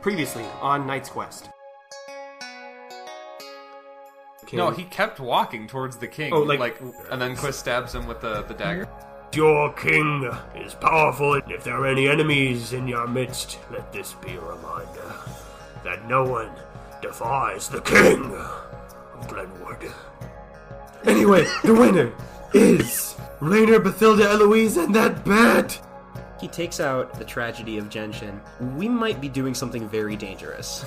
Previously on Knight's Quest. No, he kept walking towards the king. Oh, and then Quist stabs him with the dagger. Your king is powerful. If there are any enemies in your midst, let this be a reminder that no one defies the king of Glenwood. Anyway, the winner is Rainer, Bathilda, Eloise, and that bat! He takes out the tragedy of Genshin. We might be doing something very dangerous.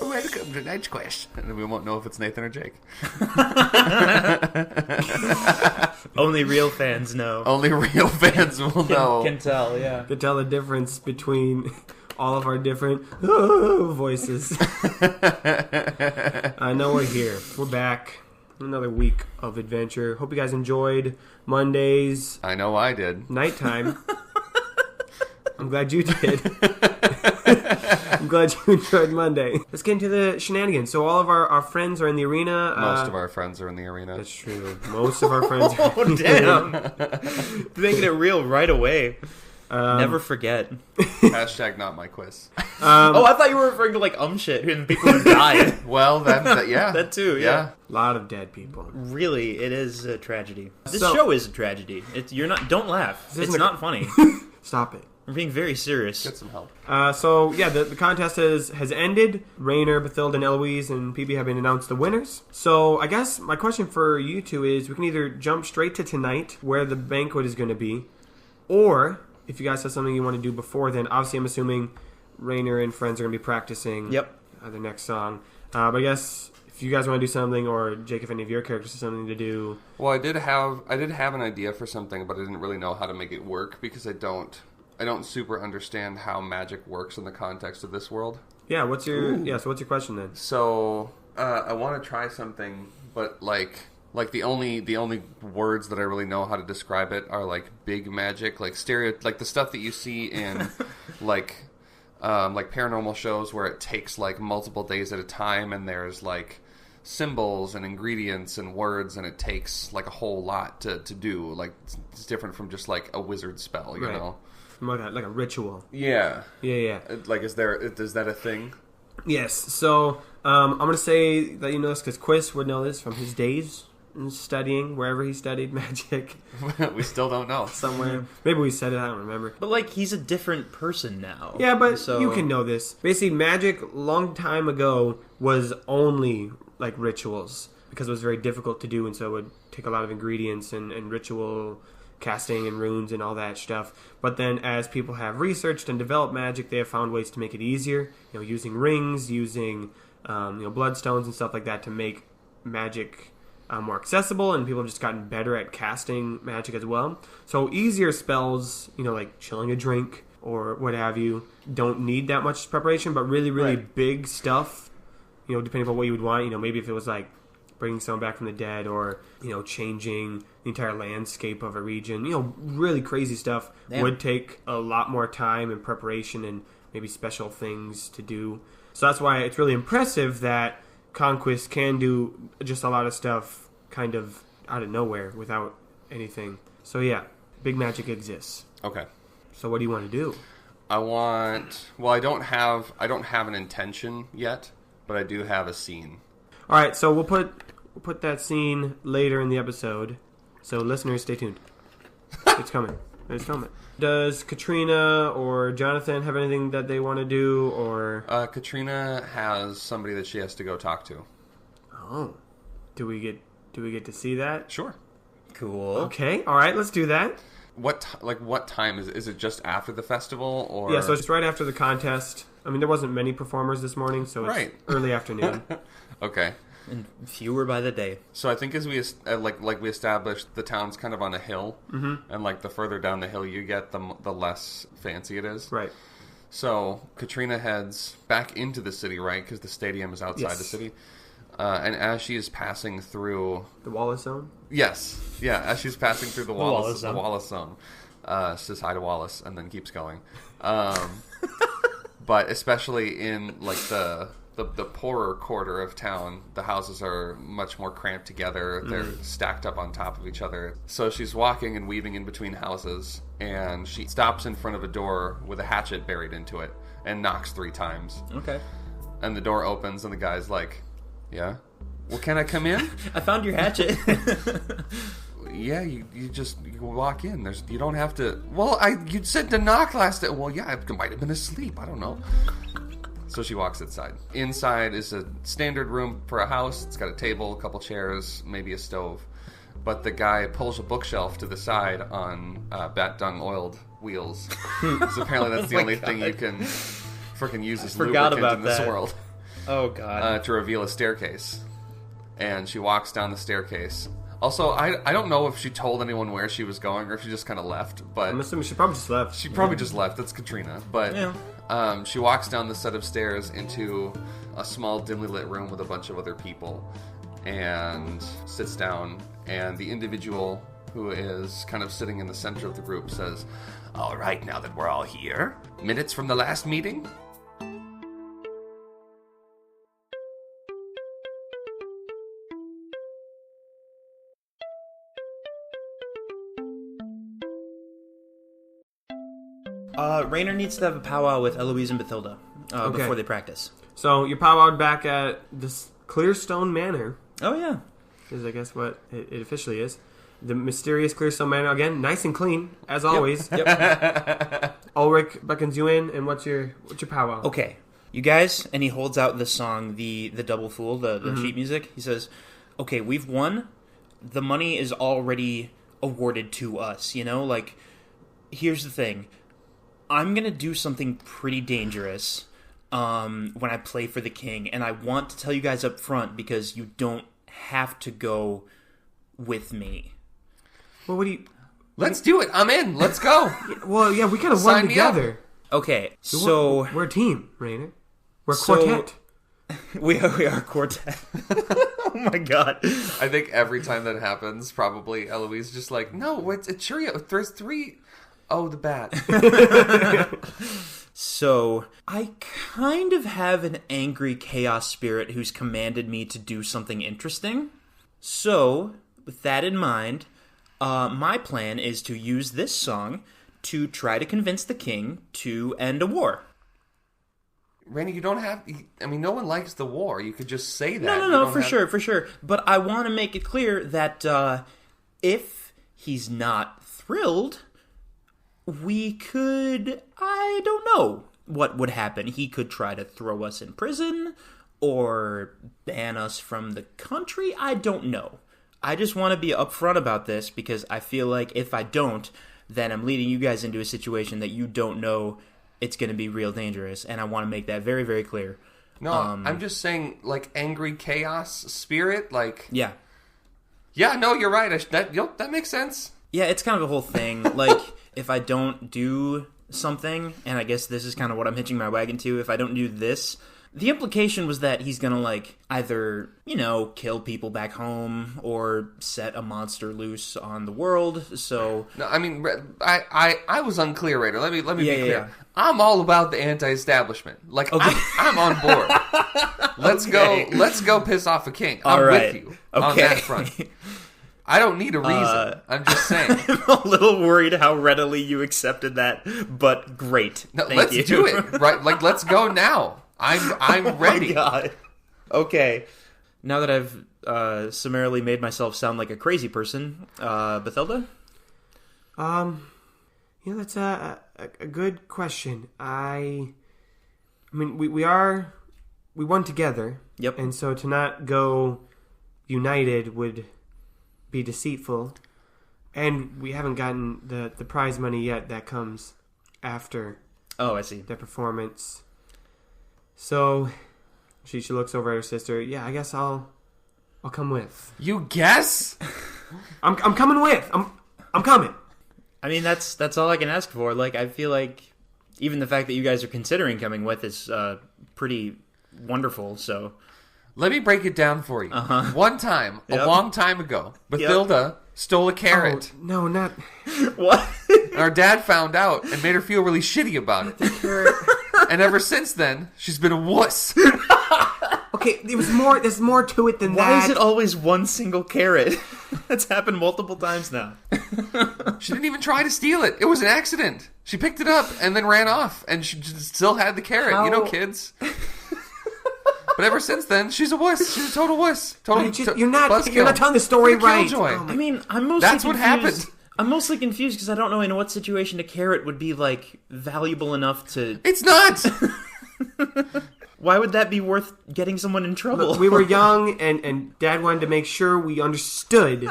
Welcome to Knight's Quest. And then we won't know if it's Nathan or Jake. Only real fans know. Only real fans will know. Can tell, yeah. To tell the difference between all of our different voices. I know we're here. We're back. Another week of adventure. Hope you guys enjoyed Mondays. I know I did. Nighttime. I'm glad you did. I'm glad you enjoyed Monday. Let's get into the shenanigans. So all of our friends are in the arena. Most of our friends are in the arena. That's true. Most of our friends are Oh, in the damn. arena. Making it real right away. Never forget. Hashtag not my quiz. I thought you were referring to like shit and people who died. Well, that yeah. That too, yeah. A lot of dead people. Really, it is a tragedy. This So- show is a tragedy. Don't laugh. This It's isn't not funny. Stop it. We're being very serious. Get some help. The contest has ended. Rainer, Bathilda, and Eloise and PB have been announced the winners. So I guess my question for you two is, we can either jump straight to tonight, where the banquet is going to be, or if you guys have something you want to do before then. Obviously, I'm assuming Rainer and friends are going to be practicing Yep. their next song. But I guess if you guys want to do something, or Jake, if any of your characters have something to do. Well, I did have an idea for something, but I didn't really know how to make it work because I don't super understand how magic works in the context of this world. Yeah, what's your question then? So I want to try something, but like the only words that I really know how to describe it are like big magic, like the stuff that you see in like paranormal shows where it takes like multiple days at a time, and there's like symbols and ingredients and words, and it takes like a whole lot to do. Like it's different from just like a wizard spell, you Right. know. Like a ritual. Yeah. Yeah. Like, is that a thing? Yes. So I'm going to say that you know this because Quist would know this from his days in studying, wherever he studied magic. We still don't know. Somewhere. Maybe we said it, I don't remember. But like, he's a different person now. Yeah, but So- you can know this. Basically, magic, long time ago, was only like rituals because it was very difficult to do, and so it would take a lot of ingredients and ritual casting and runes and all that stuff. But then as people have researched and developed magic, they have found ways to make it easier, using rings, using bloodstones and stuff like that to make magic more accessible, and people have just gotten better at casting magic as well. So easier spells, like chilling a drink or what have you, don't need that much preparation, but really, really big stuff, depending on what you would want, maybe if it was like bringing someone back from the dead, or changing the entire landscape of a region, really crazy stuff. Damn. Would take a lot more time and preparation and maybe special things to do. So that's why it's really impressive that Conquest can do just a lot of stuff kind of out of nowhere without anything. So yeah, big magic exists. Okay. So what do you want to do? I don't have an intention yet, but I do have a scene. All right, so we'll put that scene later in the episode. So listeners, stay tuned. It's coming. It's coming. Does Katrina or Jonathan have anything that they want to do, or? Katrina has somebody that she has to go talk to. Oh, do we get to see that? Sure. Cool. Okay, all right, let's do that. what time is it? Just after the festival, or Yeah, so it's right after the contest. I mean, there wasn't many performers this morning, so it's early afternoon. Okay. And fewer by the day. So I think as we like we established, the town's kind of on a hill, and like the further down the hill you get, the less fancy it is. Right. So Katrina heads back into the city, right? Because the stadium is outside the city. And as she is passing through The Wallace Zone? yes, yeah, as she's passing through the Wallace Zone. Zone, says hi to Wallace and then keeps going. But especially in like the poorer quarter of town, the houses are much more cramped together. They're stacked up on top of each other. So she's walking and weaving in between houses, and she stops in front of a door with a hatchet buried into it and knocks 3 times. Okay. And the door opens, and the guy's like, "Yeah, well, can I come in?" I found your hatchet. Yeah, you walk in. You don't have to. Well, you said to knock last time. Well, yeah, I might have been asleep. I don't know. So she walks inside. Inside is a standard room for a house. It's got a table, a couple chairs, maybe a stove. But the guy pulls a bookshelf to the side on bat dung oiled wheels. So apparently that's the only thing you can freaking use as lubricant in this world. Oh, God. To reveal a staircase. And she walks down the staircase. Also, I don't know if she told anyone where she was going or if she just kind of left. But I'm assuming she probably just left. She probably just left. That's Katrina. But she walks down the set of stairs into a small, dimly lit room with a bunch of other people and sits down. And the individual who is kind of sitting in the center of the group says, "All right, now that we're all here, minutes from the last meeting?" Rainer needs to have a powwow with Eloise and Bathilda before they practice. So you're powwowed back at this Clearstone Manor. Oh, yeah. Is I guess what it officially is. The mysterious Clearstone Manor. Again, nice and clean, as always. Yep. Ulrich beckons you in, and what's your powwow? Okay. You guys, and he holds out the song, the Double Fool, the sheet music. He says, okay, we've won. The money is already awarded to us, you know? Like, here's the thing. I'm going to do something pretty dangerous when I play for the king, and I want to tell you guys up front because you don't have to go with me. Well, what do you... Let's do it. I'm in. Let's go. Well, yeah, we kind of won together. Okay, so... We're a team, Rainer. We're a quartet. We are a quartet. Oh my god. I think every time that happens, probably Eloise is just like, no, it's Cheerio. There's 3... Oh, the bat. So, I kind of have an angry chaos spirit who's commanded me to do something interesting. So, with that in mind, my plan is to use this song to try to convince the king to end a war. Randy, you don't have... I mean, no one likes the war. You could just say that. No, for sure. But I want to make it clear that if he's not thrilled... we could... I don't know what would happen. He could try to throw us in prison or ban us from the country. I don't know. I just want to be upfront about this because I feel like if I don't, then I'm leading you guys into a situation that you don't know it's going to be real dangerous. And I want to make that very, very clear. No, I'm just saying, like, angry chaos spirit, like... Yeah. Yeah, no, you're right. That makes sense. Yeah, it's kind of a whole thing. Like... if I don't do something, and I guess this is kind of what I'm hitching my wagon to, if I don't do this, the implication was that he's gonna, like, either, you know, kill people back home or set a monster loose on the world, so... No, I mean, I was unclear, Raider. Let me be clear. Yeah. I'm all about the anti-establishment. Like, okay. I'm on board. Let's go piss off a king. I'm with you on that front. I don't need a reason. I'm just saying. I'm a little worried how readily you accepted that, but great. No, Thank you. let's do it. Right? Like, let's go now. I'm ready. Oh my God. Okay. Now that I've summarily made myself sound like a crazy person, Bathilda? That's a good question. I mean, we won together. Yep. And so to not go united would be deceitful. And we haven't gotten the prize money yet that comes after Oh, I see. the performance. So she looks over at her sister. Yeah, I guess I'll come with. You guess? I'm coming with. I'm coming. I mean, that's all I can ask for. Like, I feel like even the fact that you guys are considering coming with is pretty wonderful. So Let me break it down for you. One time, a Yep. long time ago, Bathilda stole a carrot. Oh, no, not what? And our dad found out and made her feel really shitty about it. And ever since then, she's been a wuss. okay. There's more to it than that. Why is it always one single carrot? That's happened multiple times now. She didn't even try to steal it. It was an accident. She picked it up and then ran off, and she still had the carrot. You know, kids. But ever since then, she's a wuss. She's a total wuss. You're not telling the story right. Killjoy. I mean, I'm mostly That's what confused. happened. I'm mostly confused because I don't know in what situation a carrot would be, like, valuable enough to... It's not. Why would that be worth getting someone in trouble? Look, we were young, and Dad wanted to make sure we understood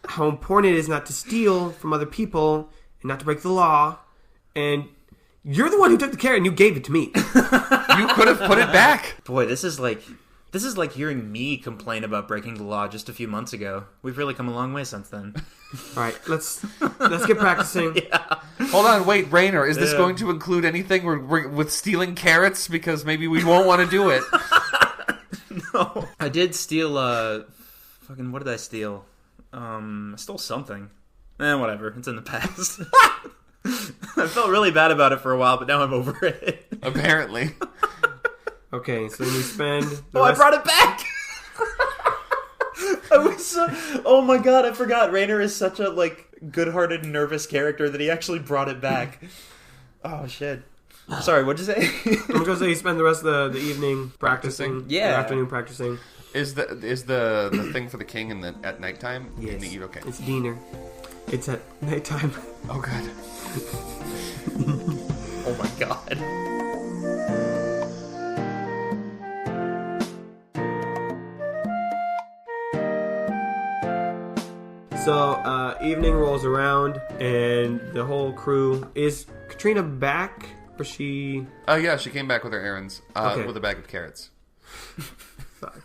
how important it is not to steal from other people and not to break the law. And you're the one who took the carrot and you gave it to me. You could have put it back. Boy, this is like hearing me complain about breaking the law just a few months ago. We've really come a long way since then. All right, let's get practicing. Hold on, wait, Rainer, is this going to include anything with stealing carrots? Because maybe we won't want to do it. No. I did steal, fucking, what did I steal? I stole something. Whatever, it's in the past. I felt really bad about it for a while, but now I'm over it. Apparently. Okay, so then you spend... I brought it back! Oh my god, I forgot. Rainer is such a, like, good-hearted, nervous character that he actually brought it back. Oh, shit. Sorry, what'd you say? I'm going to say you spend the rest of the evening practicing. Yeah. The afternoon practicing. Is the thing for the king at nighttime? Yes. In the eve? Okay. It's dinner. It's at nighttime. Oh, God. Oh my god. So, evening rolls around, and the whole crew... Is Katrina back? Or she... Oh, yeah, she came back with her errands Okay. with a bag of carrots. Fuck.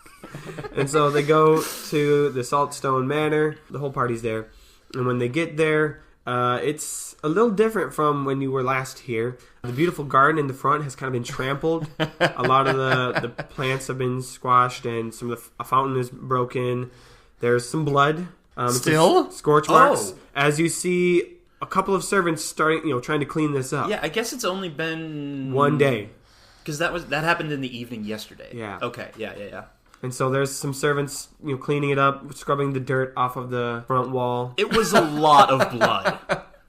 And so they go to the Saltstone Manor. The whole party's there. And when they get there, it's a little different from when you were last here. The beautiful garden in the front has kind of been trampled. A lot of the plants have been squashed, and a fountain is broken. There's some blood. Still? Scorch marks. Oh. As you see a couple of servants trying to clean this up. Yeah, I guess it's only been... One day. Because that happened in the evening yesterday. Yeah. Okay, yeah. And so there's some servants, cleaning it up, scrubbing the dirt off of the front wall. It was a lot of blood.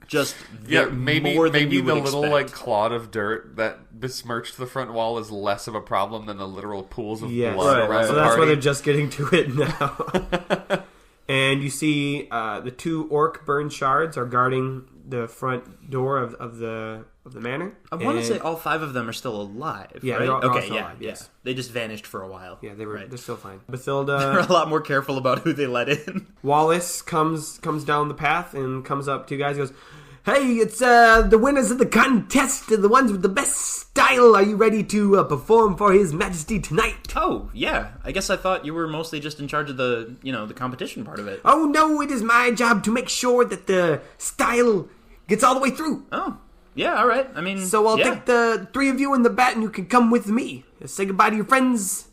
Just Maybe more than you the would little expect. clod of dirt that besmirched the front wall is less of a problem than the literal pools of Yes. blood around So the that's why party. they're just getting to it now. And you see the two orc burn shards are guarding the front door of the manor. I want to And- say all 5 of them are still alive. Yeah, right? they're all okay, still yeah, alive, yes. They just vanished for a while. Yeah, they're still fine. They're Bathilda a lot more careful about who they let in. Wallace comes down the path and comes up to you guys and goes, "Hey, it's the winners of the contest, the ones with the best style. Are you ready to perform for His Majesty tonight?" Oh, yeah. I guess I thought you were mostly just in charge of the competition part of it. "Oh no, it is my job to make sure that the style gets all the way through. Oh, yeah, all right. I mean, So I'll yeah. take the 3 of you in the bat and you can come with me. Say goodbye to your friends.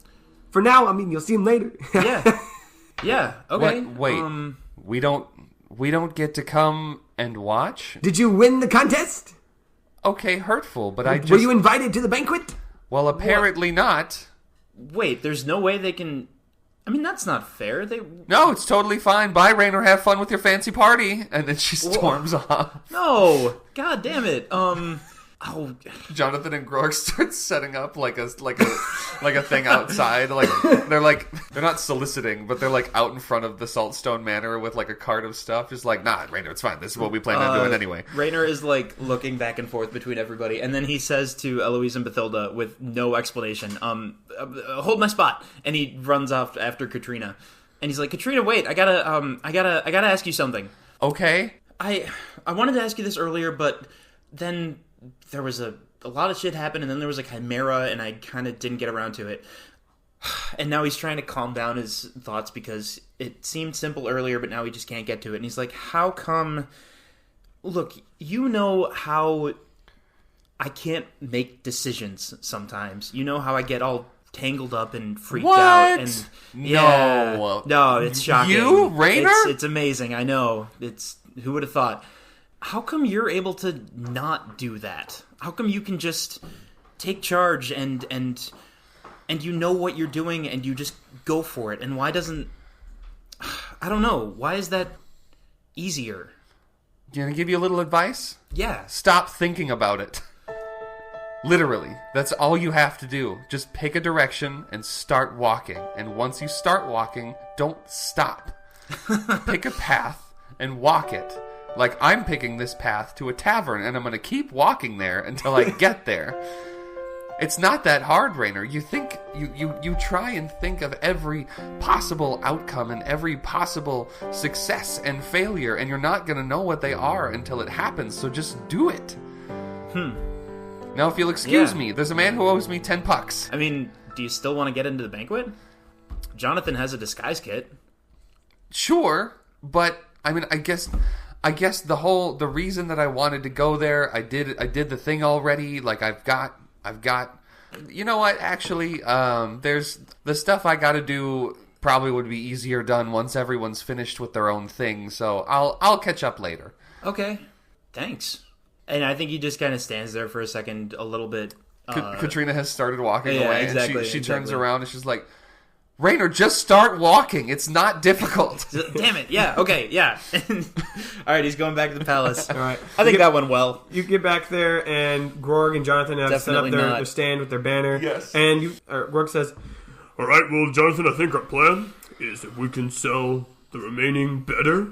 For now, I mean, you'll see them later." Yeah. Yeah, okay. Wait. We don't get to come and watch? Did you win the contest? Okay, hurtful, but I just... Were you invited to the banquet? Well, apparently not. Wait, there's no way they can... I mean, that's not fair. No, it's totally fine. Bye, Rainer. Have fun with your fancy party. And then she storms off. No! God damn it. Oh, Jonathan and Grork start setting up like a thing outside. They're not soliciting, but they're like out in front of the Saltstone Manor with like a cart of stuff. Just like, nah, Rainer, it's fine. This is what we plan on doing anyway. Rainer is like looking back and forth between everybody, and then he says to Eloise and Bathilda with no explanation, hold my spot. And he runs off after Katrina. And he's like, "Katrina, wait, I gotta ask you something." Okay? I wanted to ask you this earlier, but then there was a lot of shit happened, and then there was a chimera, and I kind of didn't get around to it. And now he's trying to calm down his thoughts because it seemed simple earlier, but now he just can't get to it. And he's like, how come... Look, you know how I can't make decisions sometimes. You know how I get all tangled up and freaked out. And no, it's shocking. You, Rainer? It's amazing. I know. Who would have thought? How come you're able to not do that? How come you can just take charge and you know what you're doing and you just go for it? And why doesn't... I don't know. Why is that easier? Gonna give you a little advice? Yeah. Stop thinking about it. Literally. That's all you have to do. Just pick a direction and start walking. And once you start walking, don't stop. Pick a path and walk it. Like, I'm picking this path to a tavern, and I'm gonna keep walking there until I get there. It's not that hard, Rainer. You think you try and think of every possible outcome and every possible success and failure, and you're not gonna know what they are until it happens. So just do it. Now, if you'll excuse me, there's a man who owes me 10 pucks. I mean, do you still want to get into the banquet? Jonathan has a disguise kit. Sure, but I mean, I guess the reason that I wanted to go there, I did the thing already. Like, I've got. You know what? Actually, there's the stuff I got to do. Probably would be easier done once everyone's finished with their own thing. So I'll catch up later. Okay, thanks. And I think he just kind of stands there for a second, a little bit. Katrina has started walking yeah, away. Exactly, and she turns around and she's like, Rainer, just start walking. It's not difficult. Damn it. Yeah. Okay. Yeah. All right. He's going back to the palace. All right. I think that went well. You get back there, and Grog and Jonathan have Definitely set up not. their stand with their banner. Yes. And Grog says, All right, well, Jonathan, I think our plan is if we can sell the remaining better,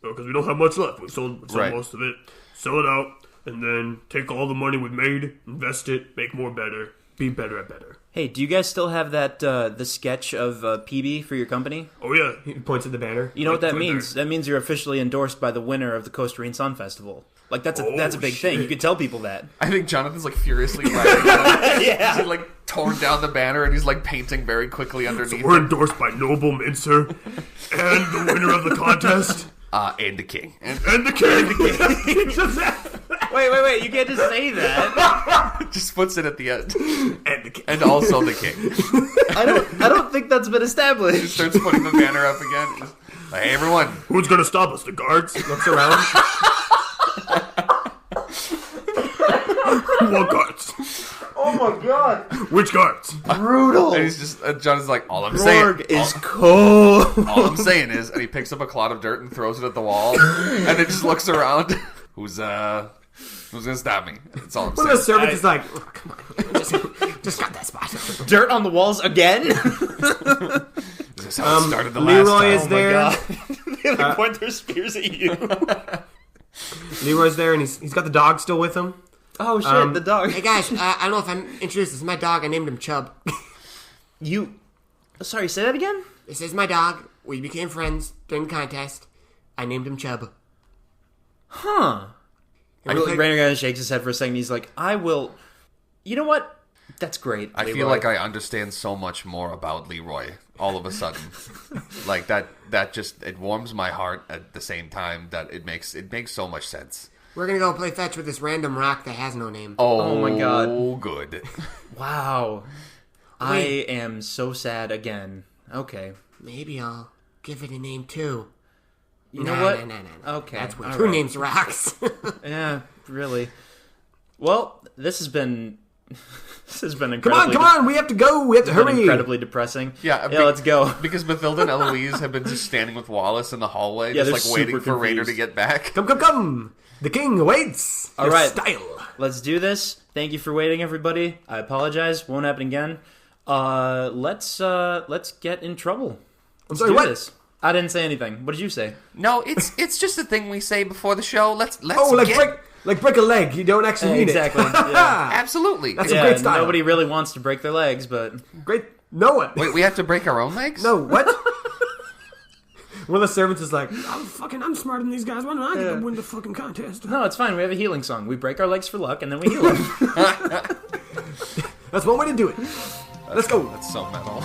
because we don't have much left. We've sold Right. most of it. Sell it out, and then take all the money we've made, invest it, make more better, be better at better. Hey, do you guys still have that the sketch of PB for your company? Oh, yeah. he points at the banner. You know what that Right means? there. That means you're officially endorsed by the winner of the Costa Rican Sun Festival. Like that's a big thing. shit. You could tell people that. I think Jonathan's like furiously writing. Yeah. He's like torn down the banner and he's like painting very quickly underneath. We're it. endorsed by Noble Mincer and the winner of the contest And the king. And and the king. Wait! You can't just say that. just puts it at the end. And the king. And also the king. I don't think that's been established. Starts putting the banner up again. Just, hey, everyone. Who's going to stop us? The guards? Looks around. What guards? Oh my god! Which guards? Brutal. And he's just, Jonathan's like, all I'm Gorg saying. is cold. All I'm saying is, and he picks up a clod of dirt and throws it at the wall, and then just looks around. Who's gonna stop me? That's all I'm One of the saying. servants is like, oh, come on, just got that spot. Dirt on the walls again. Is this how it started the last Leroy time? is there. They point their spears at you. Leroy's there, and he's got the dog still with him. Oh shit! The dog. Hey guys, I don't know if I'm introduced. This is my dog. I named him Chub. You. Sorry, say that again. This is my dog. We became friends during the contest. I named him Chub. Huh. Rainer kind of shakes his head for a second. He's like, I will... You know what? That's great, I feel like I understand so much more about Leroy all of a sudden. Like that just it warms my heart at the same time that it makes so much sense. We're gonna go play fetch with this random rock that has no name. Oh my God. Oh, good. Wow. I am so sad again. Okay. Maybe I'll give it a name too. You know what? No. Okay. That's weird. all Who right. names rocks? Yeah, really. Well, this has been Come incredibly on! We have to go. We have to hurry. incredibly depressing. Yeah, let's go. Because Mathilda and Eloise have been just standing with Wallace in the hallway, Yeah, just they're like waiting super for Rainer to confused. get back. Come! The king awaits. All Your right. style. Let's do this. Thank you for waiting, everybody. I apologize. Won't happen again. Let's get in trouble. I'm sorry. Do What? this. I didn't say anything. What did you say? No, it's just a thing we say before the show. Let's Oh, break a leg. You don't actually need Exactly. it. Yeah. Absolutely. That's Yeah, great style. nobody really wants to break their legs, but Great. No one. Wait, we have to break our own legs? No. What? One of the servants is like, I'm smarter than these guys. Why don't I get to win the fucking contest? No, it's fine. We have a healing song. We break our legs for luck, and then we heal them. That's one way to do it. Let's go. That's so metal.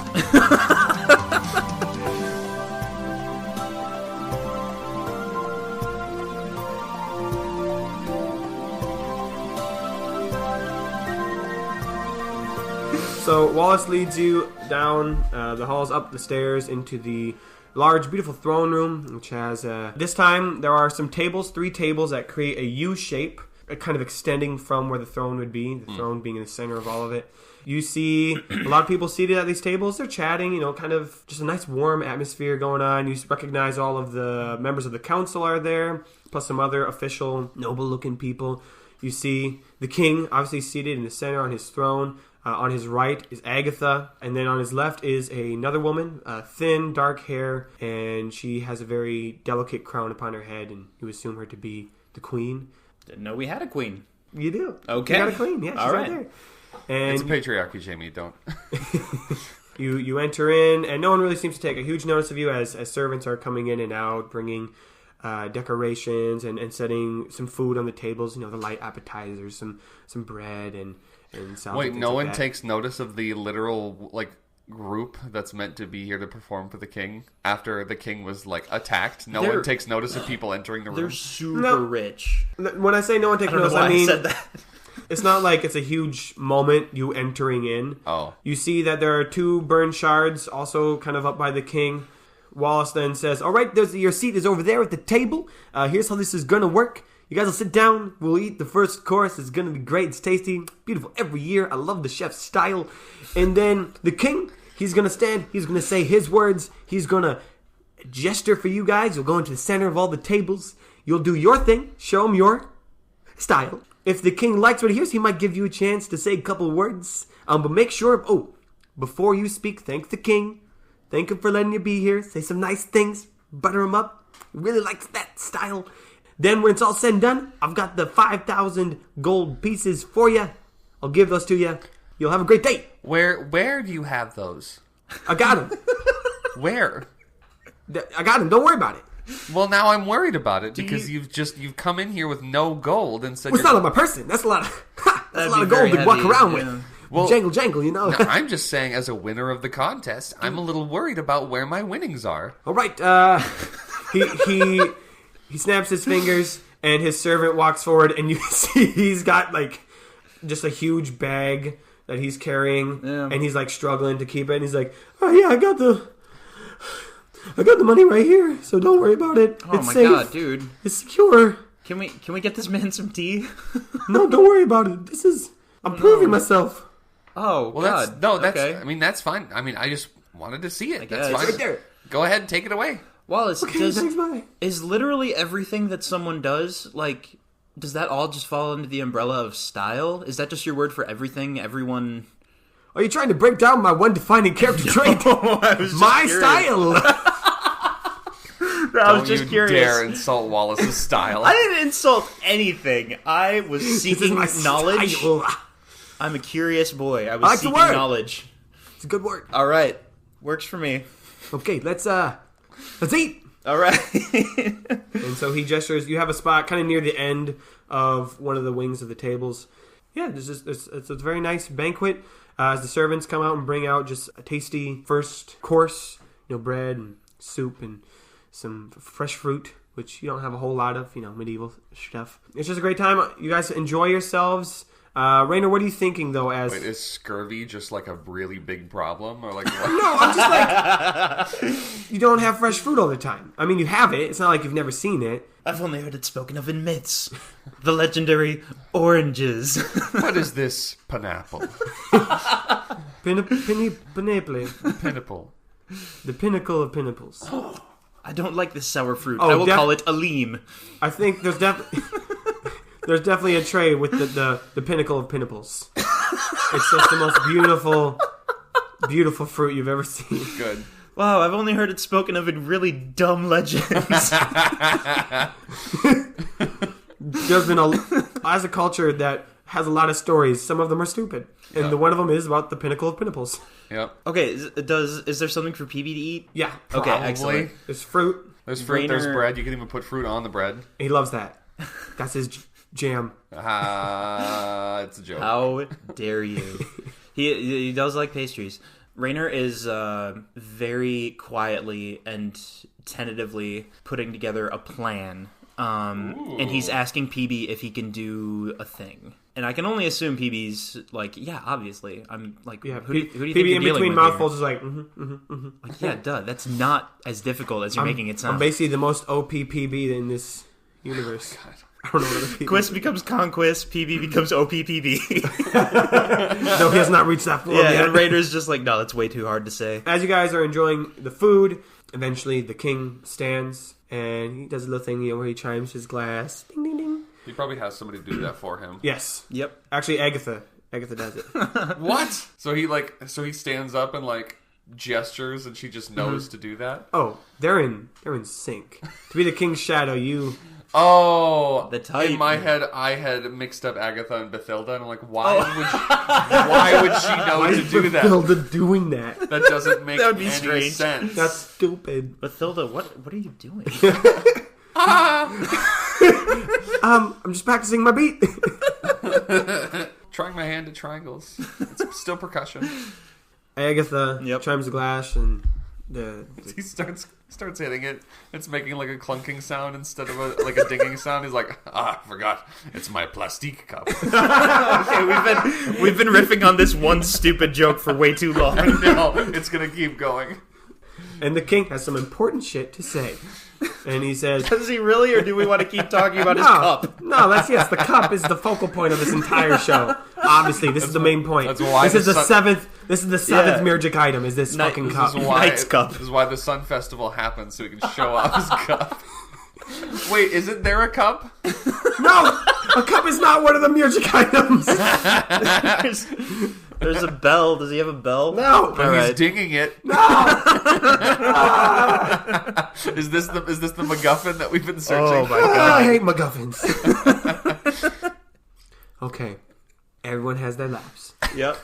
So Wallace leads you down the halls, up the stairs into the large, beautiful throne room, which has, this time there are some tables, 3 tables that create a U shape, kind of extending from where the throne would be, the throne being in the center of all of it. You see a lot of people seated at these tables. They're chatting, kind of just a nice warm atmosphere going on. You recognize all of the members of the council are there, plus some other official, noble-looking people. You see the king, obviously seated in the center on his throne. On his right is Agatha, and then on his left is another woman, thin, dark hair, and she has a very delicate crown upon her head, and you assume her to be the queen. Didn't know we had a queen. You do. Okay. You got a queen, yeah, she's All right right. there. And It's a patriarchy, Jamie. Don't. you enter in, and no one really seems to take a huge notice of you as servants are coming in and out, bringing decorations and setting some food on the tables, the light appetizers, some bread and salad. Wait, no one that. takes notice of the literal group that's meant to be here to perform for the king after the king was attacked. No one takes notice of people entering the room. They're super rich. When I say no one takes I don't know notice, why I mean said that. it's not like it's a huge moment you entering in. Oh. You see that there are 2 burned shards also kind of up by the king. Wallace then says, all right, your seat is over there at the table. Here's how this is going to work. You guys will sit down. We'll eat the first course. It's going to be great. It's tasty. Beautiful every year. I love the chef's style. And then the king, he's going to stand. He's going to say his words. He's going to gesture for you guys. You'll go into the center of all the tables. You'll do your thing. Show him your style. If the king likes what he hears, he might give you a chance to say a couple of words. But make sure, before you speak, thank the king. Thank him for letting you be here. Say some nice things. Butter him up. He really likes that style. Then when it's all said and done, I've got the 5,000 gold pieces for you. I'll give those to you. You'll have a great day. Where do you have those? I got them. Where? I got them. Don't worry about it. Well, now I'm worried about it because you've come in here with no gold and said Well, it's not on my person. That's a lot of that's a lot of gold to walk around with. Well, jangle, No, I'm just saying, as a winner of the contest, I'm a little worried about where my winnings are. All right. He snaps his fingers, and his servant walks forward, and you see he's got just a huge bag that he's carrying, and he's struggling to keep it. And he's like, "Oh yeah, I got the money right here, so don't worry about it. Oh it's my safe. god, dude! It's secure. Can we get this man some tea? No, don't worry about it. I'm proving myself. Oh, Well, God. that's okay. I mean, that's fine. I mean, I just wanted to see it. That's guess. fine. Right there. Go ahead and take it away. Wallace, Okay, thanks, bye. is literally everything that someone does, does that all just fall under the umbrella of style? Is that just your word for everything? Everyone... Are you trying to break down my one defining character trait? My style. I was just Don't you curious. dare insult Wallace's style. I didn't insult anything. I was This is seeking my knowledge. style. I'm a curious boy. I was like the seeking word. knowledge. It's a good word. All right. Works for me. Okay, let's eat. All right. And so he gestures. You have a spot kind of near the end of one of the wings of the tables. Yeah, it's a very nice banquet. As the servants come out and bring out just a tasty first course, bread and soup and some fresh fruit, which you don't have a whole lot of, medieval stuff. It's just a great time. You guys enjoy yourselves. Rainer, what are you thinking, though, as... Wait, is scurvy just a really big problem? Or what? No, I'm just you don't have fresh fruit all the time. I mean, you have it. It's not like you've never seen it. I've only heard it spoken of in myths. The legendary oranges. What is this pineapple? Pineapple. Pinnacle. The pinnacle of pinnacles. I don't like this sour fruit. Oh, I will call it Aleem. I think there's definitely a tray with the pinnacle of pinnacles. It's just the most beautiful fruit you've ever seen. Good. Wow, I've only heard it spoken of in really dumb legends. There's been as a culture that has a lot of stories. Some of them are stupid, and one of them is about the pinnacle of pinnacles. Yep. Okay, is there something for PB to eat? Yeah. Okay, Probably. excellent. There's fruit. There's fruit, there's Rainer- bread. You can even put fruit on the bread. He loves that. That's his jam. It's a joke. How dare you? He does like pastries. Rainer is very quietly and tentatively putting together a plan. And he's asking PB if he can do a thing. And I can only assume PB's like, yeah, obviously. I'm like, Yeah, who do you think PB you're in dealing between with here? mouthfuls is like, Like, yeah, duh. That's not as difficult as you're making it sound. I'm basically the most OP PB in this universe. I don't know what other PB. Quist becomes Conquest, PB becomes OPPB. No, he has not reached that form Yeah, yet. and Raider's just like, no, that's way too hard to say. As you guys are enjoying the food, eventually the king stands and he does a little thing, where he chimes his glass. Ding, ding, ding. He probably has somebody do that for him. Yes. Yep. Actually, Agatha does it. What? So he stands up and like gestures, and she just knows to do that. Oh, they're in sync. To be the king's shadow, you. Oh, The type. in my head, I had mixed up Agatha and Bathilda, and I'm like, why would she know Why to is do that? Bathilda doing that? That doesn't make That would be any strange. sense. That's stupid. Bathilda, what are you doing? I'm just practicing my beat. Trying my hand at triangles. It's still percussion. Agatha Yep. chimes the glass and He starts hitting it. It's making like a clunking sound instead of a dinging sound. He's like, I forgot. It's my plastique cup. Okay, we've been riffing on this one stupid joke for way too long. No, it's gonna keep going. and the king has some important shit to say. And he says, Does he really, or do we want to keep talking about his cup? No, the cup is the focal point of this entire show. Obviously, this is the main point. that's why this is the the sun- seventh Yeah. magic item. Is this fucking this cup? This is why Knight's cup. This is why the Sun Festival happens, so he can show off his cup. Wait, isn't there a cup? No, a cup is not one of the magic items. There's a bell. Does he have a bell? No. But All he's right. dinging it. Is this the MacGuffin that we've been searching Oh for? my god. I hate MacGuffins. Okay, everyone has their laps. Yep.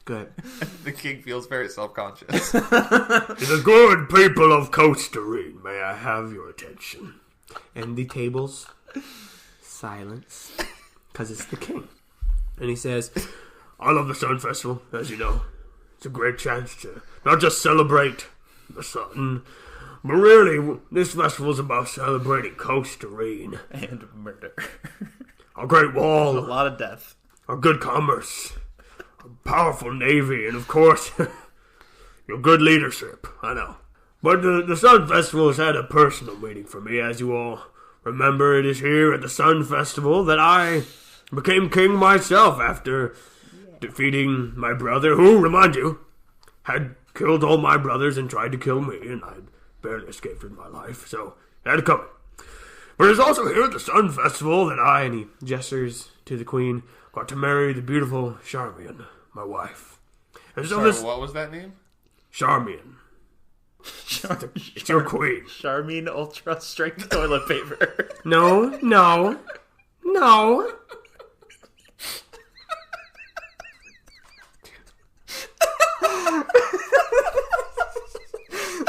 Good. The king feels very self-conscious. The good people of Coasterine, may I have your attention? And the tables, silence, because it's the king. And he says, I love the Sun Festival, as you know. It's a great chance to not just celebrate the sun, but really, this festival is about celebrating Coasterine. And murder. Our great A wall, lot of death. our good commerce, our powerful navy, and of course, your good leadership. I know. But the Sun Festival has had a personal meaning for me, as you all remember. It is here at the Sun Festival that I became king myself after defeating my brother, who, remind you, had killed all my brothers and tried to kill me, and I barely escaped with my life, so it had to come. But it's also here at the Sun Festival that I, and he gestures to the queen, got to marry the beautiful Charmian, my wife. And so Sorry, this what was that name? Charmian, it's your queen. Charmin Ultra Strength Toilet Paper. no.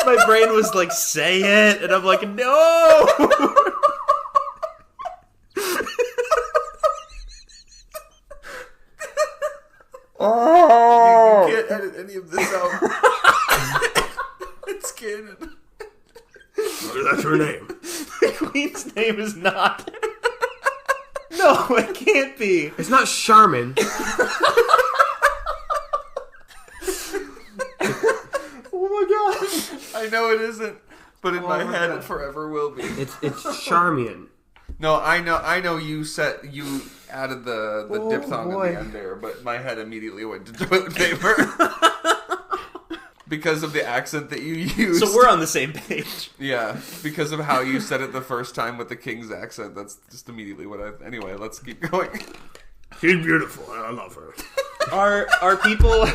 My brain was like, say it, and I'm like, no. You can't edit any of this out. It's canon. That's her name. The queen's name is not. No, it can't be. It's not Charmin. Oh my god. I know it isn't, but in my head it forever will be. It's Charmian. No, I know. You added the diphthong boy. at the end there, but my head immediately went to toilet paper because of the accent that you used. So we're on the same page. Yeah, because of how you said it the first time with the king's accent. That's just immediately what I. Anyway, let's keep going. She's beautiful. I love her. Are people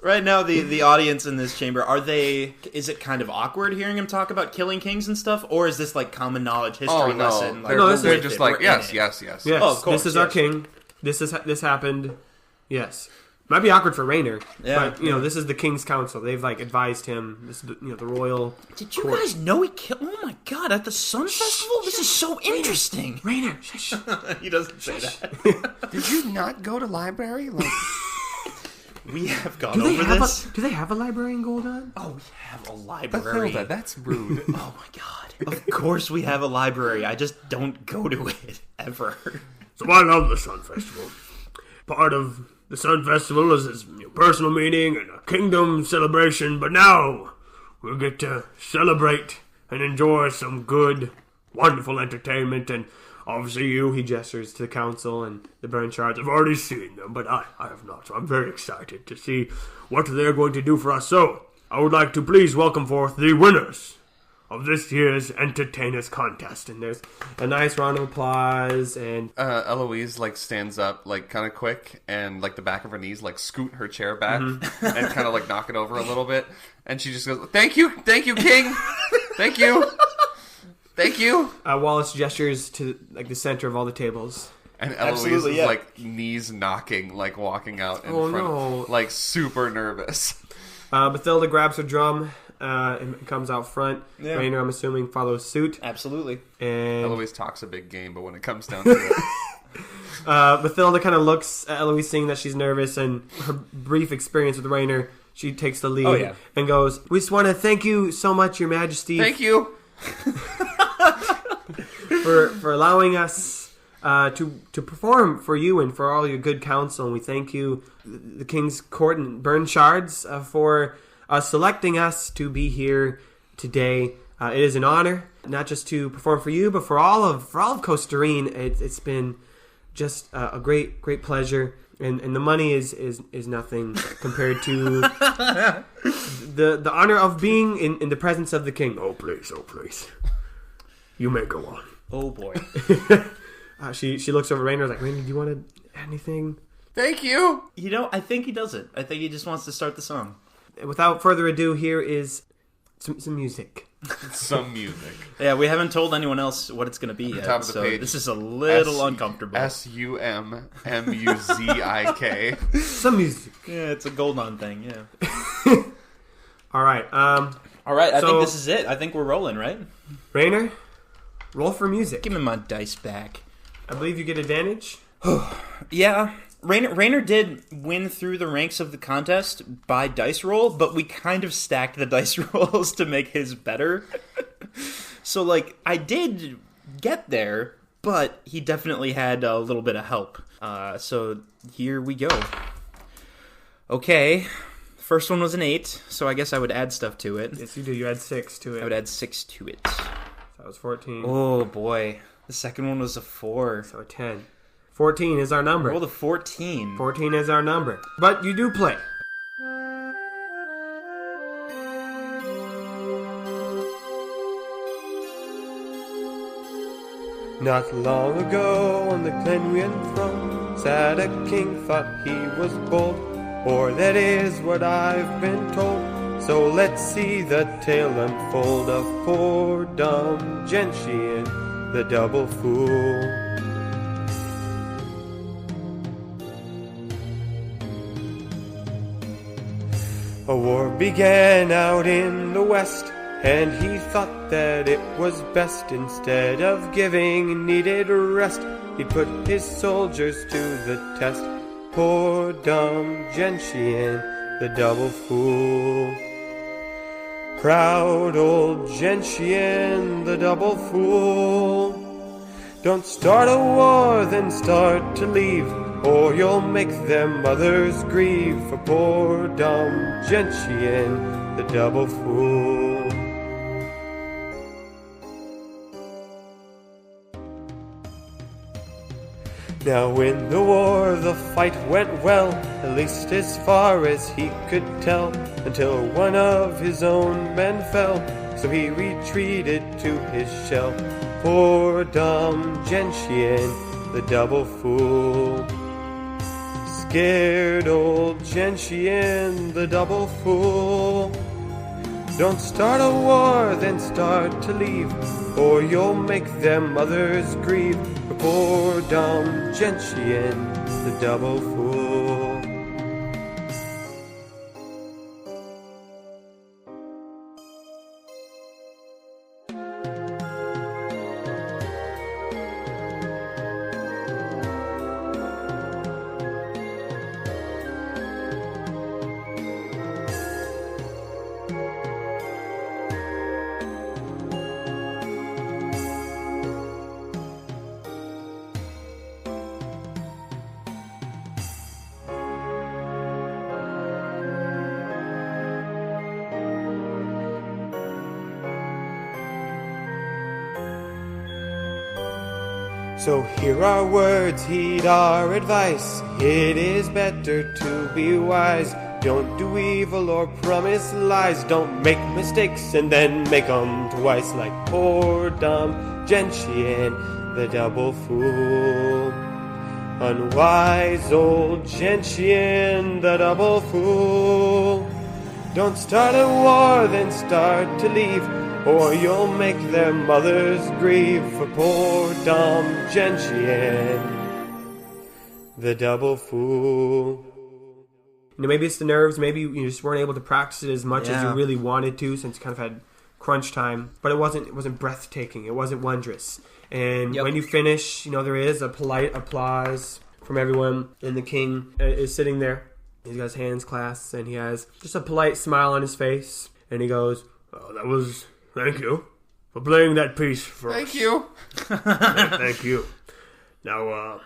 right now, the audience in this chamber, is it kind of awkward hearing him talk about killing kings and stuff, or is this like common knowledge, history Oh no, lesson? Like, they're, No, this they're is- just we're like in yes, it. yes. Yes, Oh, of course, this is our yes. king. This happened. Yes. Might be awkward for Raynor, Yeah, but this is the King's Council. They've advised him. This is the royal. Did you court. guys know he killed? Oh my god! At the Sun Festival, this is so interesting. Raynor, shush. He doesn't say that. Did you not go to library? Like, We have gone over this. Do they have a library in Goldon? Oh, we have a library. Bathilda, that's rude. Oh my god! Of course we have a library. I just don't go to it ever. So I love the Sun Festival. Part of the Sun Festival is this personal meeting and a kingdom celebration, but now we'll get to celebrate and enjoy some good, wonderful entertainment. And obviously he gestures to the council and the Burnshards. I've already seen them, but I have not, so I'm very excited to see what they're going to do for us. So I would like to please welcome forth the winners of this year's Entertainers Contest. And there's a nice round of applause, and Eloise stands up kind of quick, and the back of her knees scoot her chair back and kind of knock it over a little bit, and she just goes, thank you King, thank you. Wallace gestures to the center of all the tables. And Eloise is knees knocking, walking out in front, super nervous. Bathilda grabs her drum and comes out front. Yeah. Raynor, I'm assuming, follows suit. Absolutely. And Eloise talks a big game, but when it comes down to it, Bathilda kind of looks at Eloise, seeing that she's nervous, and her brief experience with Raynor, she takes the lead and goes, "We just want to thank you so much, Your Majesty. thank you for allowing us to perform for you and for all your good counsel. And we thank you, the King's Court and Burnshards, for selecting us to be here today. It is an honor, not just to perform for you, but for all of Costa Rica. It's been just a great pleasure, and the money is nothing compared to the honor of being in the presence of the king." Oh please. You may go on. Oh boy. She looks over at Raynor, like, "Raynor, do you want to add anything?" thank you. I think he does it. I think he just wants to start the song. Without further ado, here is some music. Some music. Yeah, we haven't told anyone else what it's going to be yet. Top of the so page. This is a little uncomfortable. SUMMUZIK. Some music. Yeah, it's a Goldon thing, yeah. All right. All right, I So- think this is it. I think we're rolling, right? Raynor, roll for music. Give me my dice back. I believe you get advantage. Yeah, Raynor did win through the ranks of the contest by dice roll, but we kind of stacked the dice rolls to make his better. So, I did get there, but he definitely had a little bit of help. So here we go. Okay, first one was an 8, so I guess I would add stuff to it. Yes, you do. You add 6 to it. I would add 6 to it. That was 14. Oh boy, the second one was a 4. So a 10. 14 is our number. Roll the 14. 14 is our number. But you do play. Not long ago on the Glenwian throne sat a king, thought he was bold, or that is what I've been told. So let's see the tale unfold of poor dumb Gentian, the double fool. A war began out in the west, and he thought that it was best, instead of giving needed rest, he'd put his soldiers to the test. Poor dumb Gentian, the double fool. Proud old Gentian, the double fool. Don't start a war, then start to leave, or you'll make them others grieve. For poor dumb Gentian, the double fool. Now in the war the fight went well, at least as far as he could tell, until one of his own men fell, so he retreated to his shell. Poor dumb Gentian, the double fool. Scared old Gentian, the double fool. Don't start a war, then start to leave, or you'll make them others grieve. For poor dumb Gentian, the double fool. So hear our words, heed our advice. It is better to be wise. Don't do evil or promise lies. Don't make mistakes and then make 'em twice, like poor dumb Gentian, the double fool. Unwise old Gentian, the double fool. Don't start a war, then start to leave, or you'll make their mothers grieve for poor dumb Gentian, the double fool. You know, maybe it's the nerves, maybe you just weren't able to practice it as much as you really wanted to, since you kind of had crunch time, but it wasn't breathtaking, it wasn't wondrous. And when you finish, you know, there is a polite applause from everyone, and the king is sitting there. He's got his hands clasped, and he has just a polite smile on his face, and he goes, "Oh, thank you for playing that piece for us. Thank you. Thank you. Now,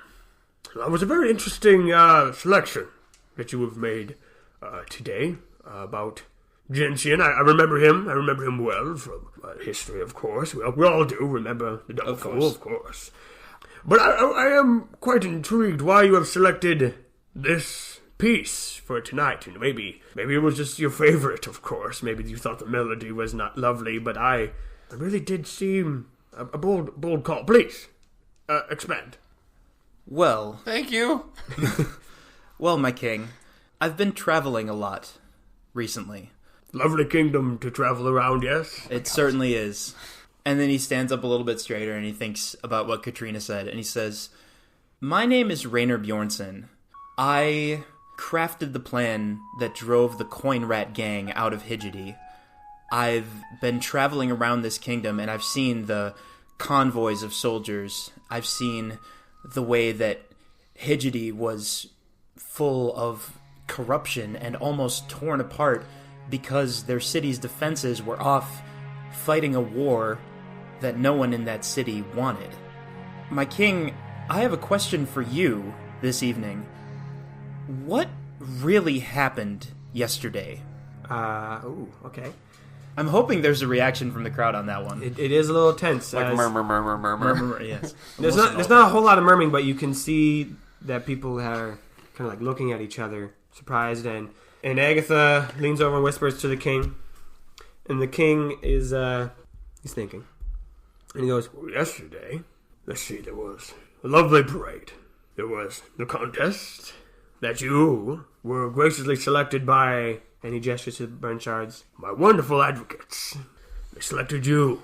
that was a very interesting selection that you have made today about Gentian. I remember him. I remember him well from history, of course. We all do remember the double fool, of course. But I am quite intrigued why you have selected this piece for tonight. And maybe it was just your favorite, of course. Maybe you thought the melody was not lovely, but I really did seem a bold call. Please, expand. Well, Thank you. well, my king, I've been traveling a lot recently. Lovely kingdom to travel around, yes? It certainly is. And then he stands up a little bit straighter and he thinks about what Katrina said. And he says, "My name is Rainer Bjornsson. I crafted the plan that drove the Coin Rat gang out of Hidgety. I've been traveling around this kingdom and I've seen the convoys of soldiers. I've seen the way that Hidgety was full of corruption and almost torn apart because their city's defenses were off fighting a war that no one in that city wanted. My king, I have a question for you this evening. What really happened yesterday?" Okay. I'm hoping there's a reaction from the crowd on that one. It is a little tense. Like murmur. Yes. There's not a whole lot of murmuring, but you can see that people are kind of like looking at each other, surprised, and Agatha leans over and whispers to the king, and the king is he's thinking, and he goes, Well, yesterday, let's see, there was a lovely parade. There was the contest that you were graciously selected by, and he gestures to the burn shards. my wonderful advocates. They selected you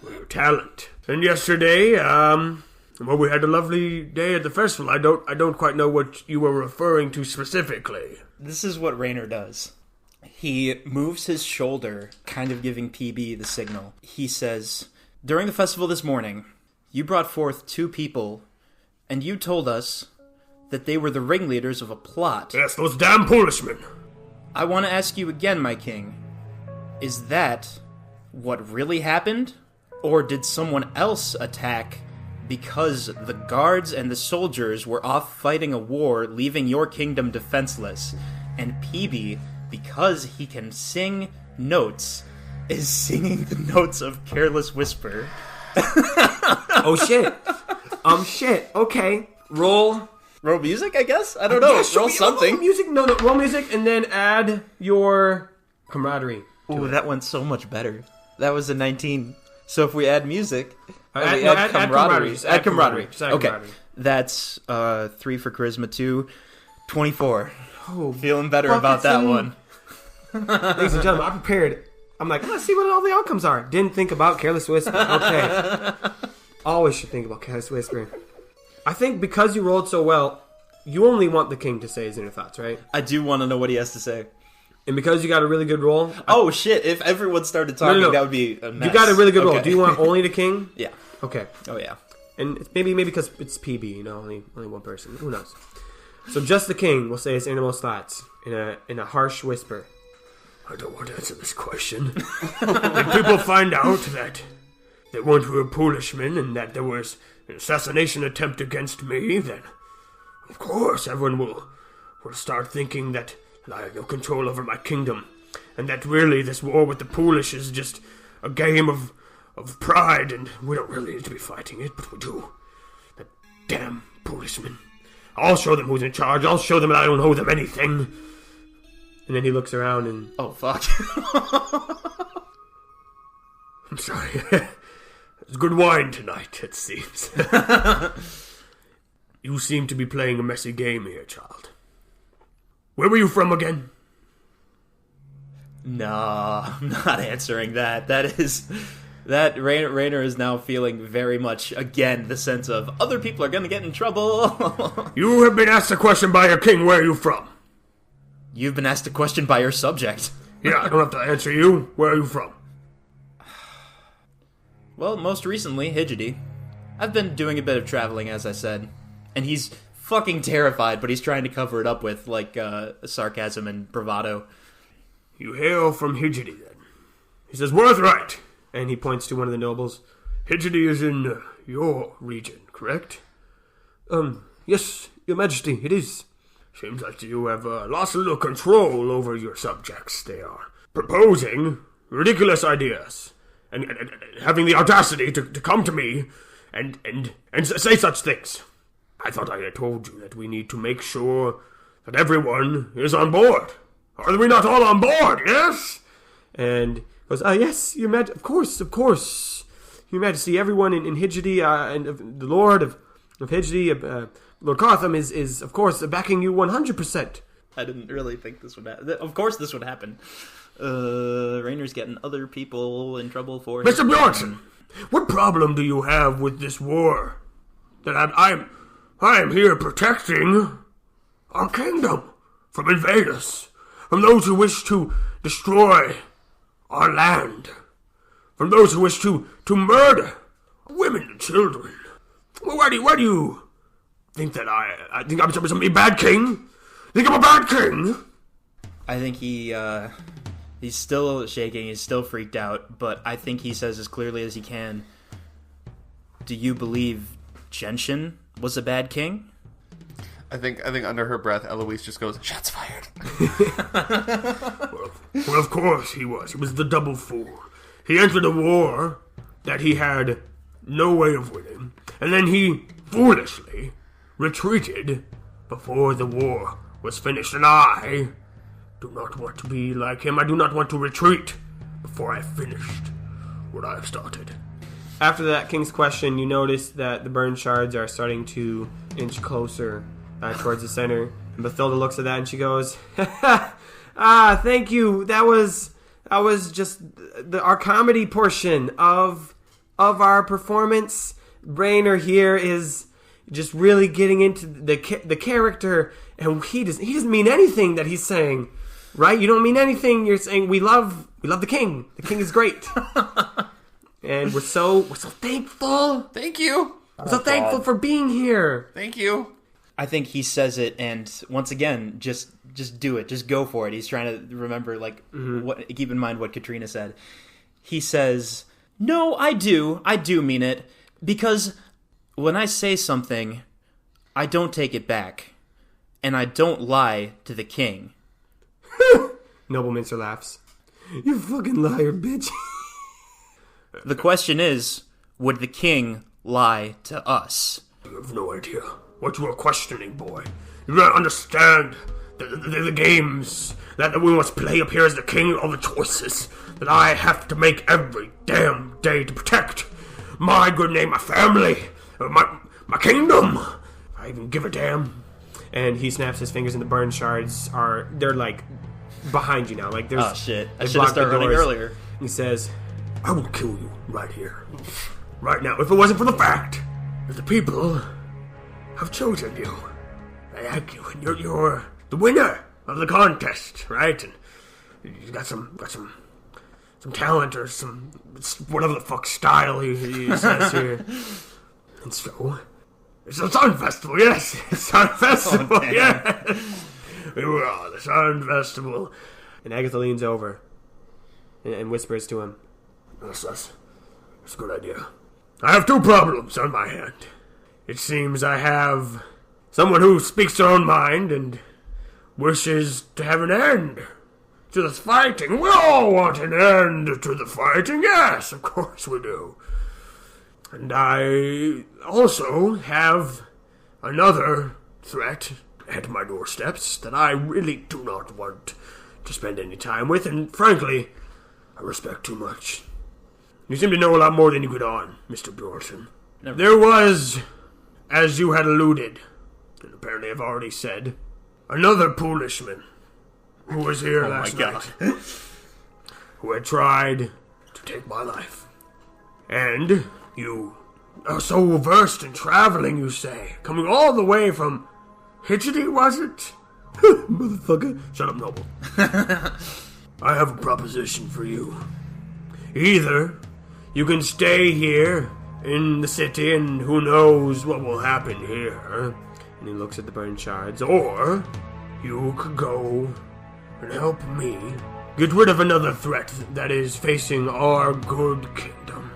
for your talent. And yesterday, well, we had a lovely day at the festival. I don't quite know what you were referring to specifically. This is what Rainer does. He moves his shoulder, kind of giving PB the signal. He says, "During the festival this morning, you brought forth 2 people, and you told us that they were the ringleaders of a plot. Yes, those damn Polishmen. I want to ask you again, my king. Is that what really happened? Or did someone else attack because the guards and the soldiers were off fighting a war, leaving your kingdom defenseless? And PB, because he can sing notes, is singing the notes of Careless Whisper." Oh shit! Shit. Okay. Roll music, I guess? I don't know. Yeah, sure, Roll something. Roll music. No. Roll music, and then add your camaraderie. Ooh, that went so much better. That was a 19. So if we add music, Add camaraderie. Add camaraderie. Just add Okay. camaraderie. That's 3 for charisma, 2, 24. Oh, Feeling better about that one. ladies and gentlemen, I prepared. I'm like, let's see what all the outcomes are. Didn't think about Careless Whisper. Okay. Always should think about Careless Whisper. I think because you rolled so well, you only want the king to say his inner thoughts, right? I do want to know what he has to say. And because you got a really good roll... Oh, shit. If everyone started talking, No. that would be a mess. You got a really good roll. Okay. Do you want only the king? Yeah. Okay. Oh, yeah. And it's maybe because it's PB, you know, only one person. Who knows? So just the king will say his innermost thoughts in a harsh whisper. I don't want to answer this question. If people find out that they weren't real Polishmen and that there was an assassination attempt against me, then of course everyone will start thinking that I have no control over my kingdom, and that really this war with the Polish is just a game of pride, and we don't really need to be fighting it, but we do. damn policemen. I'll show them who's in charge. I'll show them that I don't owe them anything. And then he looks around and... Oh, fuck. I'm sorry. It's good wine tonight, it seems. You seem to be playing a messy game here, child. Where were you from again? Nah, I'm not answering that. Rainer is now feeling very much, again, the sense of other people are going to get in trouble. You have been asked a question by your king. Where are you from? You've been asked a question by your subject. Yeah, I don't have to answer you. Where are you from? Well, most recently, Hijidi. I've been doing a bit of traveling, as I said. And he's fucking terrified, but he's trying to cover it up with, sarcasm and bravado. You hail from Hijidi, then. He says, Worthright. And he points to one of the nobles. Hijidi is in your region, correct? Yes, your majesty, it is. Seems like you have lost a little control over your subjects. They are proposing ridiculous ideas. And having the audacity to come to me and say such things. I thought I had told you that we need to make sure that everyone is on board. Are we not all on board, yes? And goes, yes, your majesty, of course. Your majesty, everyone in Hijidi, and the lord of Hijidi, Lord Cartham is, of course, backing you 100%. I didn't really think this would happen. Of course this would happen. Rainer's getting other people in trouble for... Mr. Bjornsson, what problem do you have with this war? That I am here protecting our kingdom from invaders, from those who wish to destroy our land, from those who wish to murder women and children. Well, why do you think that I think I'm a bad king? Think I'm a bad king? I think he's still shaking, he's still freaked out, but I think he says as clearly as he can, do you believe Genshin was a bad king? I think under her breath, Eloise just goes, "Shots fired." Well, of course he was. He was the double fool. He entered a war that he had no way of winning, and then he foolishly retreated before the war was finished. And I do not want to be like him. I do not want to retreat before I have finished what I have started. After that king's question, you notice that the burn shards are starting to inch closer towards the center. And Bathilda looks at that and she goes, thank you. That was just our comedy portion of our performance. Rainer here is just really getting into the character, and he doesn't mean anything that he's saying, right? You don't mean anything. You're saying we love the king. The king is great, and we're so thankful. Thank you. We're so thankful for being here. Thank you. I think he says it, and once again, just do it. Just go for it. He's trying to remember, keep in mind what Katrina said. He says, "No, I do mean it, because when I say something, I don't take it back, and I don't lie to the king." Nobleminster laughs. You fucking liar, bitch. The question is, would the king lie to us? You have no idea what you are questioning, boy. You don't understand the games that we must play up here as the king, all the choices that I have to make every damn day to protect my good name, my family, my kingdom. I even give a damn. And he snaps his fingers and the burn shards they're like behind you now. Like there's... Oh shit, I should have started running earlier. He says, I will kill you right here, right now, if it wasn't for the fact that the people have chosen you. They like you, and you're the winner of the contest, right? And you got some talent or some whatever the fuck style he says here. And so it's a sun festival, yes, it's a sun festival, yes. We were on the sun festival. And Agatha leans over and whispers to him, That's a good idea. I have two problems on my hand. It seems I have someone who speaks their own mind and wishes to have an end to this fighting. We all want an end to the fighting. Yes, of course we do. And I also have another threat at my doorsteps that I really do not want to spend any time with, and frankly, I respect too much. You seem to know a lot more than you get on, Mr. Bjornsson. There was, as you had alluded, and apparently I've already said, another Polishman who was here last night, who had tried to take my life. And you are so versed in traveling, you say, coming all the way from Hitchity, was it? Motherfucker. Shut up, Noble. I have a proposition for you. Either you can stay here in the city and who knows what will happen here. And he looks at the burning shards. Or you could go and help me get rid of another threat that is facing our good kingdom.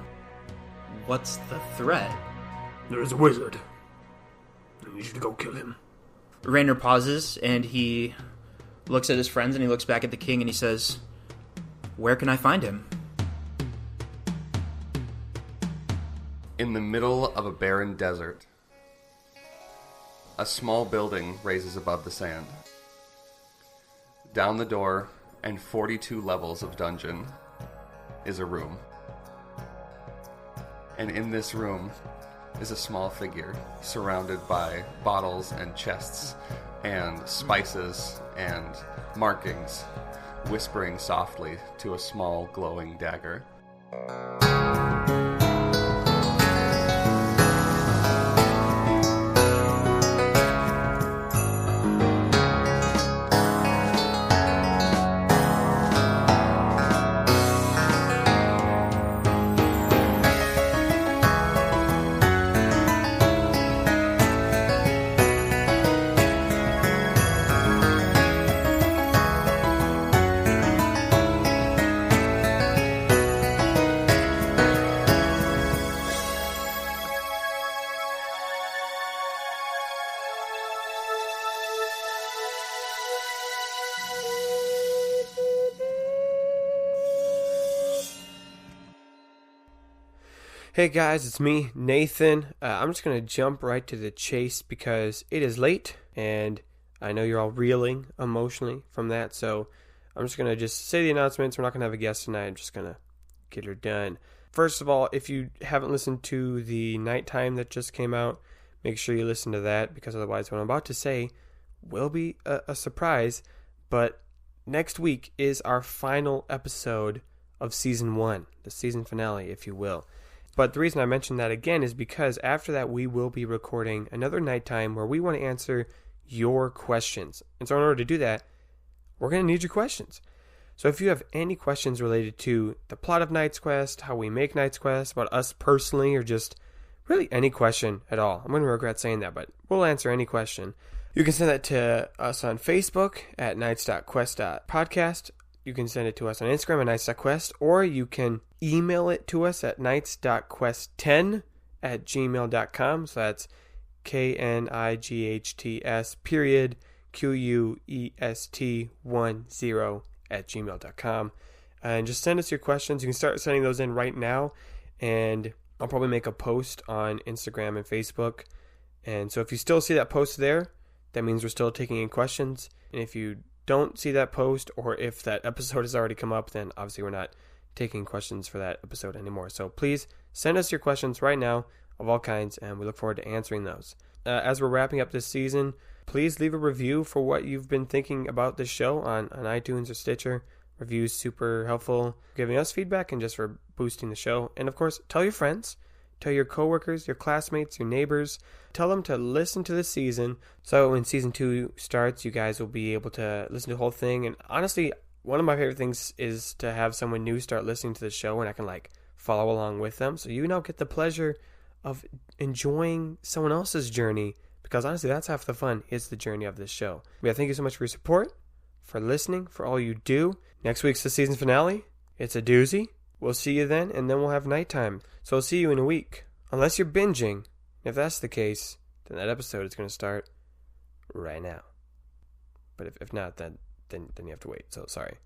What's the threat? There is a wizard. I need you to go kill him. Raynor pauses, and he looks at his friends, and he looks back at the king, and he says, "Where can I find him?" In the middle of a barren desert, a small building raises above the sand. Down the door, and 42 levels of dungeon, is a room. And in this room is a small figure surrounded by bottles and chests and spices and markings, whispering softly to a small glowing dagger. Hey guys, it's me, Nathan. I'm just going to jump right to the chase because it is late and I know you're all reeling emotionally from that. So I'm just going to just say the announcements. We're not going to have a guest tonight. I'm just going to get her done. First of all, if you haven't listened to the nighttime that just came out, make sure you listen to that because otherwise what I'm about to say will be a surprise. But next week is our final episode of Season 1, the season finale, if you will. But the reason I mention that again is because after that we will be recording another nighttime where we want to answer your questions. And so in order to do that, we're going to need your questions. So if you have any questions related to the plot of Knight's Quest, how we make Knight's Quest, about us personally, or just really any question at all. I'm going to regret saying that, but we'll answer any question. You can send that to us on Facebook at knights.quest.podcast. You can send it to us on Instagram at knights.quest, or you can email it to us at knights.quest10@gmail.com. So that's KNIGHTS period QUEST10@gmail.com. And just send us your questions. You can start sending those in right now, and I'll probably make a post on Instagram and Facebook. And so if you still see that post there, that means we're still taking in questions. And if you don't see that post, or if that episode has already come up, then obviously we're not taking questions for that episode anymore. So please send us your questions right now of all kinds, and we look forward to answering those. As we're wrapping up this season, please leave a review for what you've been thinking about this show on iTunes or Stitcher. Reviews super helpful, giving us feedback and just for boosting the show. And of course, tell your friends, tell your coworkers, your classmates, your neighbors. Tell them to listen to this season, so when season 2 starts, you guys will be able to listen to the whole thing. And honestly, one of my favorite things is to have someone new start listening to the show, and I can follow along with them. So you now get the pleasure of enjoying someone else's journey, because honestly, that's half the fun, is the journey of this show. Yeah, thank you so much for your support, for listening, for all you do. Next week's the season finale. It's a doozy. We'll see you then, and then we'll have nighttime. So I'll see you in a week. Unless you're binging. If that's the case, then that episode is going to start right now. But if not, then you have to wait. So sorry.